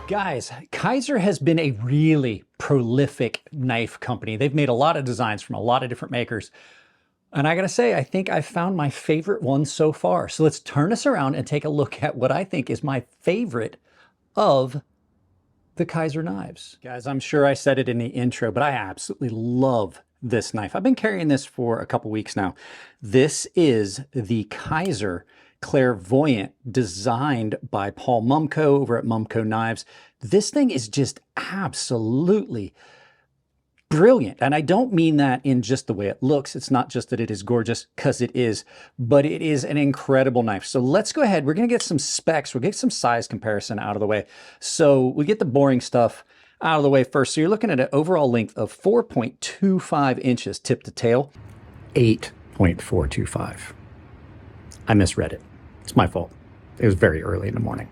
Guys, Kizer has been a really prolific knife company. They've made a lot of designs from a lot of different makers. And I gotta say, I think I found my favorite one so far. So let's turn us around and take a look at what I think is my favorite of the Kizer knives. Guys, I'm sure I said it in the intro, but I absolutely love this knife. I've been carrying this for a couple weeks now. This is the Kizer Clairvoyant, designed by Paul MUMKO over at MUMKO Knives. This thing is just absolutely brilliant. And I don't mean that in just the way it looks. It's not just that it is gorgeous, because it is, but it is an incredible knife. So let's go ahead. We're going to get some specs. We'll get some size comparison out of the way. So we get the boring stuff out of the way first. So you're looking at an overall length of 4.25 inches tip to tail, 8.425. I misread it. It's my fault. It was very early in the morning.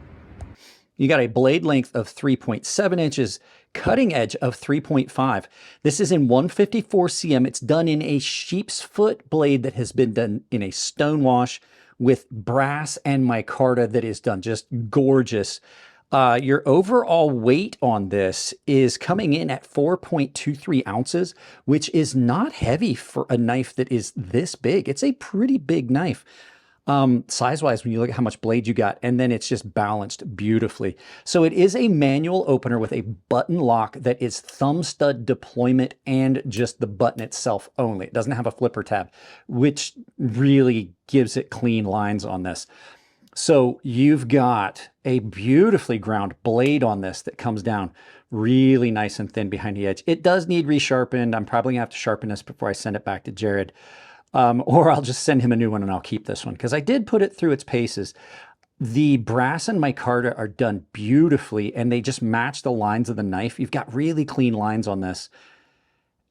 You got a blade length of 3.7 inches, cutting edge of 3.5. This is in 154 cm. It's done in a sheep's foot blade that has been done in a stone wash with brass and micarta that is done just gorgeous. Your overall weight on this is coming in at 4.23 ounces, which is not heavy for a knife that is this big. It's a pretty big knife. Size-wise, when you look at how much blade you got, and then it's just balanced beautifully. So it is a manual opener with a button lock that is thumb stud deployment and just the button itself only. It doesn't have a flipper tab, which really gives it clean lines on this. So you've got a beautifully ground blade on this that comes down really nice and thin behind the edge. It does need resharpened. I'm probably gonna have to sharpen this before I send it back to Jared. Or I'll just send him a new one and I'll keep this one, because I did put it through its paces. The brass and micarta are done beautifully, and they just match the lines of the knife. You've got really clean lines on this.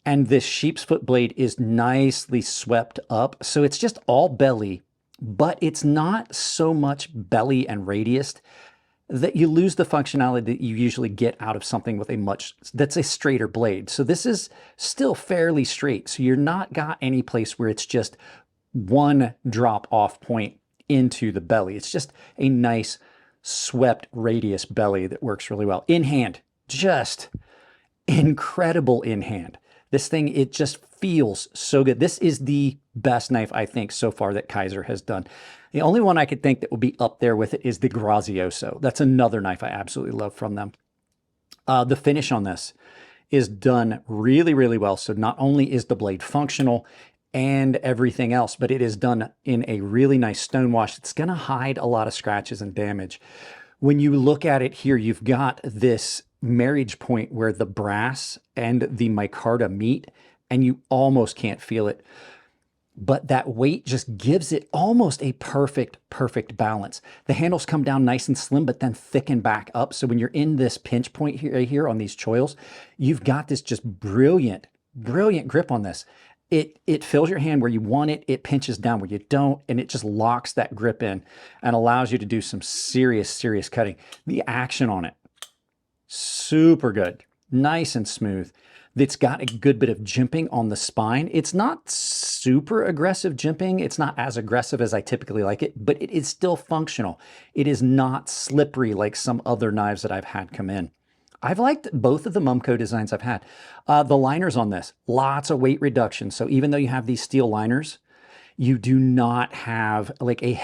And this sheep's foot blade is nicely swept up. So it's just all belly, but it's not so much belly and radiused that you lose the functionality that you usually get out of something with that's a straighter blade. So this is still fairly straight. So you're not got any place where it's just one drop off point into the belly. It's just a nice swept radius belly that works really well. In hand, just incredible in hand. This thing, it just feels so good. This is the best knife, I think, so far that Kizer has done. The only one I could think that would be up there with it is the Grazioso. That's another knife I absolutely love from them. The finish on this is done really, really well. So not only is the blade functional and everything else, but it is done in a really nice stone wash. It's going to hide a lot of scratches and damage. When you look at it here, you've got this marriage point where the brass and the micarta meet, and you almost can't feel it. But that weight just gives it almost a perfect balance. The handles come down nice and slim, but then thicken back up. So when you're in this pinch point here on these choils, you've got this just brilliant grip on this. It fills your hand where you want it. It pinches down where you don't, and it just locks that grip in and allows you to do some serious cutting. The action on it, super good, nice and smooth. It's got a good bit of jimping on the spine. It's not super aggressive jimping. It's not as aggressive as I typically like it, but it is still functional. It is not slippery like some other knives that I've had come in. I've liked both of the MUMKO designs I've had. The liners on this, lots of weight reduction. So even though you have these steel liners, you do not have like a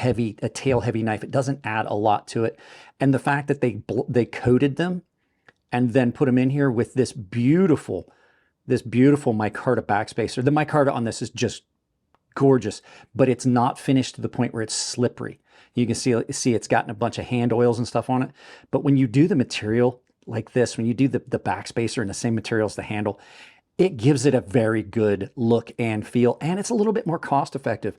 tail heavy knife. It doesn't add a lot to it. And the fact that they coated them and then put them in here with this beautiful micarta backspacer. The micarta on this is just gorgeous, but it's not finished to the point where it's slippery. You can see it's gotten a bunch of hand oils and stuff on it. But when you do the material like this, when you do the backspacer in the same material as the handle, it gives it a very good look and feel, and it's a little bit more cost effective.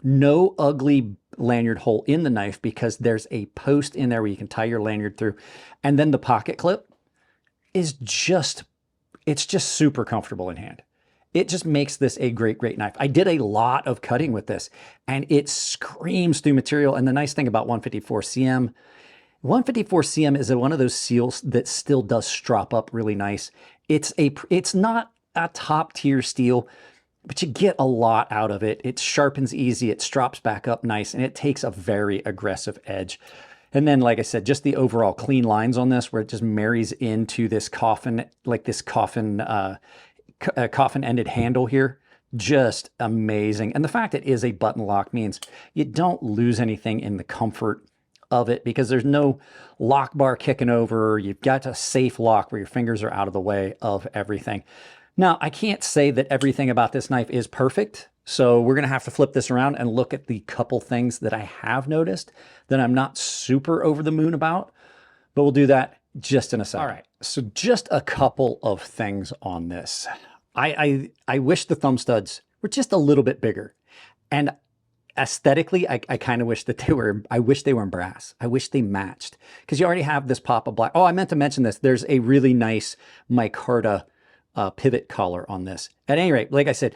No ugly lanyard hole in the knife because there's a post in there where you can tie your lanyard through. And then the pocket clip is it's just super comfortable in hand. It just makes this a great knife. I did a lot of cutting with this, and it screams through material. And the nice thing about 154 cm, 154 cm is one of those seals that still does strop up really nice. It's not a top tier steel, but you get a lot out of it. It sharpens easy, it strops back up nice, and it takes a very aggressive edge. And then, like I said, just the overall clean lines on this, where it just marries into this coffin, like this coffin, coffin-ended handle here. Just amazing. And the fact it is a button lock means you don't lose anything in the comfort of it, because there's no lock bar kicking over. You've got a safe lock where your fingers are out of the way of everything. Now, I can't say that everything about this knife is perfect, so we're gonna have to flip this around and look at the couple things that I have noticed that I'm not super over the moon about, but we'll do that just in a second. All right, so just a couple of things on this. I wish the thumb studs were just a little bit bigger. And aesthetically, I kind of wish that they were, I wish they were in brass. I wish they matched, because you already have this pop of black. Oh, I meant to mention this. There's a really nice micarta pivot collar on this. At any rate, like I said,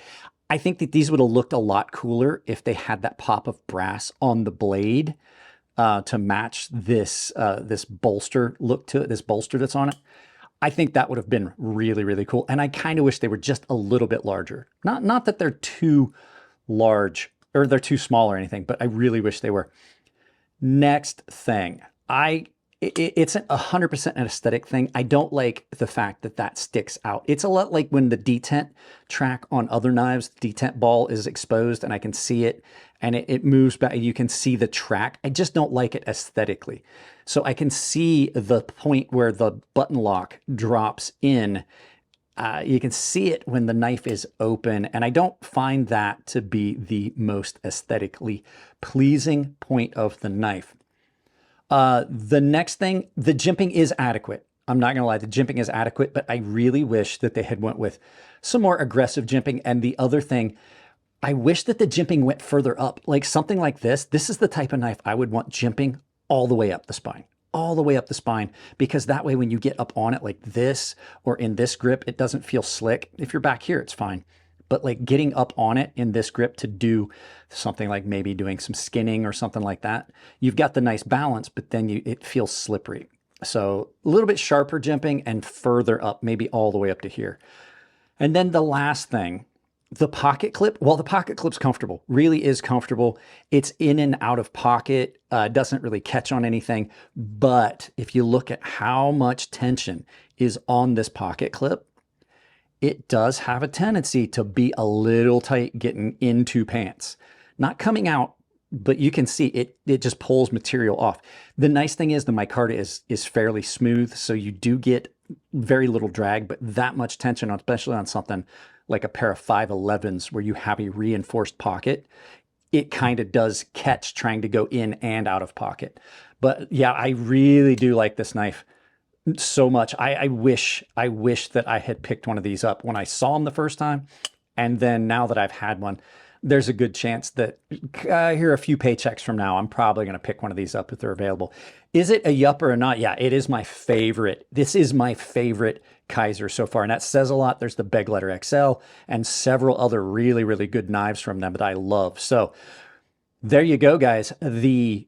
I think that these would have looked a lot cooler if they had that pop of brass on the blade to match this, this bolster look to it, this bolster that's on it. I think that would have been really, really cool. And I kind of wish they were just a little bit larger. Not that they're too large or they're too small or anything, but I really wish they were. Next thing, it's 100% an aesthetic thing. I don't like the fact that that sticks out. It's a lot like when the detent track on other knives, the detent ball is exposed and I can see it and it moves back. You can see the track. I just don't like it aesthetically. So I can see the point where the button lock drops in. You can see it when the knife is open, and I don't find that to be the most aesthetically pleasing point of the knife. The next thing, the jimping is adequate. I'm not gonna lie, the jimping is adequate, but I really wish that they had went with some more aggressive jimping. And the other thing, I wish that the jimping went further up. Like something like this. This is the type of knife I would want jimping all the way up the spine. All the way up the spine, because that way when you get up on it like this or in this grip, it doesn't feel slick. If you're back here, it's fine. But like getting up on it in this grip to do something like maybe doing some skinning or something like that, you've got the nice balance, but then it feels slippery. So a little bit sharper jimping and further up, maybe all the way up to here. And then the last thing, the pocket clip. Well, the pocket clip's comfortable, really is comfortable. It's in and out of pocket, doesn't really catch on anything. But if you look at how much tension is on this pocket clip, it does have a tendency to be a little tight getting into pants. Not coming out, but you can see it just pulls material off. The nice thing is the micarta is fairly smooth, so you do get very little drag, but that much tension, especially on something like a pair of 511s where you have a reinforced pocket, it kind of does catch trying to go in and out of pocket. But yeah, I really do like this knife so much. I wish that I had picked one of these up when I saw them the first time. And then now that I've had one, there's a good chance that here a few paychecks from now, I'm probably going to pick one of these up if they're available. Is it a yup or not? Yeah, it is my favorite. This is my favorite Kizer so far, and that says a lot. There's the Beg Letter XL and several other really, really good knives from them that I love. So there you go, guys. This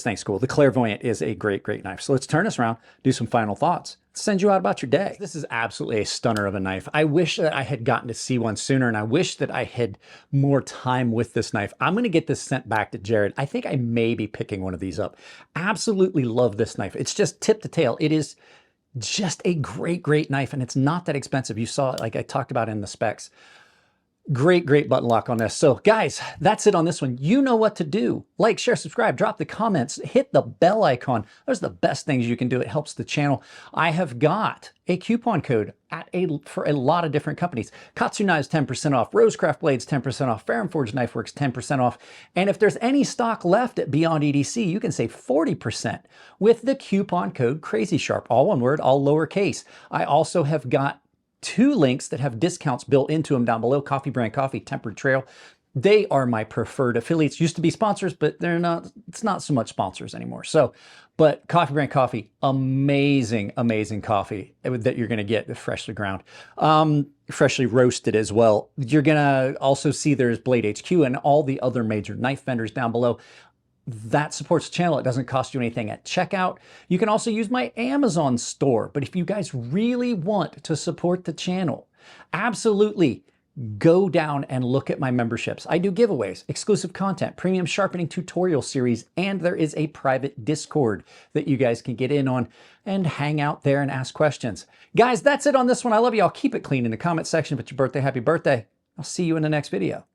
thing's cool. The Clairvoyant is a great, great knife. So let's turn this around, do some final thoughts, send you out about your day. This is absolutely a stunner of a knife. I wish that I had gotten to see one sooner, and I wish that I had more time with this knife. I'm going to get this sent back to Jared. I think I may be picking one of these up. Absolutely love this knife. It's just tip to tail. It is just a great, great knife, and it's not that expensive. You saw it, like I talked about in the specs. Great, great button lock on this. So guys, that's it on this one. You know what to do. Like, share, subscribe, drop the comments, hit the bell icon. Those are the best things you can do. It helps the channel. I have got a coupon code for a lot of different companies. KATSU Knives 10% off, Rosecraft Blades 10% off, Fair & Forged Knife Works 10% off. And if there's any stock left at Beyond EDC, you can save 40% with the coupon code crazysharp, all one word, all lowercase. I also have got 2 links that have discounts built into them down below. Coffee Brand Coffee, Tempered Trail. They are my preferred affiliates. Used to be sponsors, but they're not, it's not so much sponsors anymore. So, but Coffee Brand Coffee, amazing, amazing coffee that you're going to get freshly ground, freshly roasted as well. You're going to also see there's Blade HQ and all the other major knife vendors down below. That supports the channel. It doesn't cost you anything at checkout. You can also use my Amazon store. But if you guys really want to support the channel, absolutely go down and look at my memberships. I do giveaways, exclusive content, premium sharpening tutorial series, and there is a private Discord that you guys can get in on and hang out there and ask questions. Guys, that's it on this one. I love you. I'll keep it clean in the comment section. If it's your birthday, happy birthday. I'll see you in the next video.